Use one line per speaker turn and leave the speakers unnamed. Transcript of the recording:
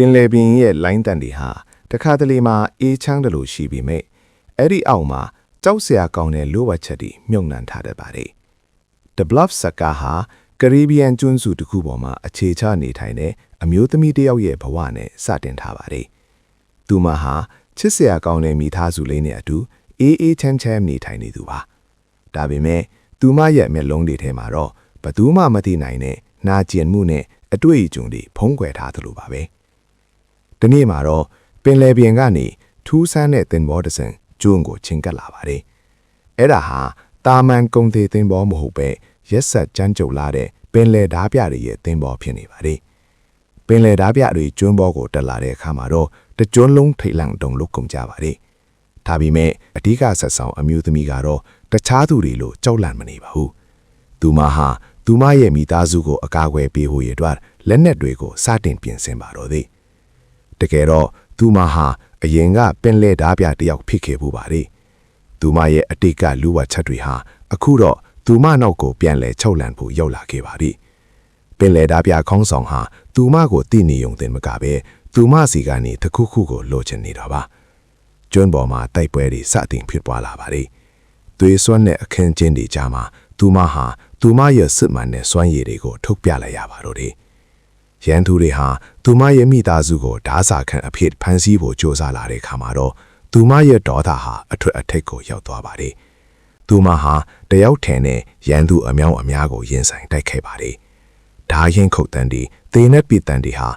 င်လယ်ပြင်ရဲ့လိုင်းတန်တွေဟာတခါတလေမှာအေးချမ်းတယ်လို့ရှိပေမဲ့အဲ့ဒီအောက်မှာကြောက်စရာကောင်းတဲ့လိုဝက်ချက်တွေမြုပ်နှံထားတတ်ပါတယ် The Bluff စကားဟာကရေဘီယန်ကျွန်းစုတစ်ခုပေါ်မှာအခြေချနေထိုင်တဲ့အမျိုးသမီးတစ်ယောက်ရဲ့ဘဝနဲ့စတင်ထားပါတယ်။သူမဟာချစ်စရာကောင်းတဲ့မိသားစုလေးနဲ့အတူအေးအေးချမ်းချမ်းနေထိုင်နေသူပါ။ဒါပေမဲ့သူမရဲ့မျက်လုံးတွေထဲမှာတော့ဘယ်သူမှမသိနိုင်တဲ့နာကျင်မှုနဲ့အတွေ့အကြုံတွေဖုံးကွယ်ထားသလိုပါပဲ။ဒီနေ့မှာတော့ပင်လယ်ပြင်ကနေထူးဆန်းတဲ့သင်္ဘောတစ်စင်းကျွန်းကိုချင်းကပ်လာပါတယ်။အဲ့ဒါဟာတာမန်ကုန်သေးသင်္ဘောမဟုတ်ပဲရက်ဆက်ကြမ်းကြုတ်လာတဲ့ပင်လယ်ဓားပြတွေရဲ့သင်္ဘောဖြစ်နေပါတယ်။ပင်လယ်ဓားပြတွေကျွန်းဘောကိုတက်လာတဲ့အခါမှာတော့တကျွန်းလုံးထိတ်လန့်တုန်လို့ကုန်ကြပါတယ်။ဒါပေမဲ့အဓိကဆက်ဆောင်အမျိုးသမီးကတော့တခြားသူတွေလိုကြောက်လန့်မနေပါဘူး။သူမဟာသူမရဲ့မိသားစုကိုအကာအကွယ်ပေးဖို့ရတဲ့လက်နက်တွေကိုစတင်ပြင်ဆင်ပါတော့သည်။တကယ်တော့သူမဟာအရင်ကပင်လယ်ဓားပြတစ်ယောက်ဖြစ်ခဲ့ဖို့ပါတယ်။သူမရဲ့အတိတ်ကလူဝတ်ချက်တွေဟာအခုတော့သူမနောက်ကိုပြန်လဲချုပ်လန့်ဖို့ရောက်လာခဲ့ပါသည်။ပင်လယ်ဓားပြခေါင်းဆောင်ဟာသူမကိုတည်နေုံတင်မကပဲသူမစီကနေတစ်ခုခုကိုလိုချင်နေတာပါ။ကျွန်းပေါ်မှာတိုက်ပွဲတွေစတင်ဖြစ်ပွားလာပါတယ်။သွေးစွန်းတဲ့အခင်းကျင်းတွေကြားမှာသူမဟာသူမရဲ့စစ်မှန်တဲ့စွမ်းရည်တွေကိုထုတ်ပြလိုက်ရပါတော့တယ်။ရန်သူတွေဟာသူမရဲ့မိသားစုကိုဓာစာခံအဖြစ်ဖမ်းဆီးဖို့ကြိုးစားလာတဲ့အခါမှာတော့သူမရဲ့ဒေါသဟာအထွတ်အထိပ်ကိုရောက်သွားပါတယ်။သူမဟာတယောက်ထင်တဲ့ရန်သူအမြောက်အများကိုရင်ဆိုင်တိုက်ခဲ့ပါတယ်။ဓာရင်ခုတ်တန်းတွေသေနတ်ပစ်တန်းတွေဟာ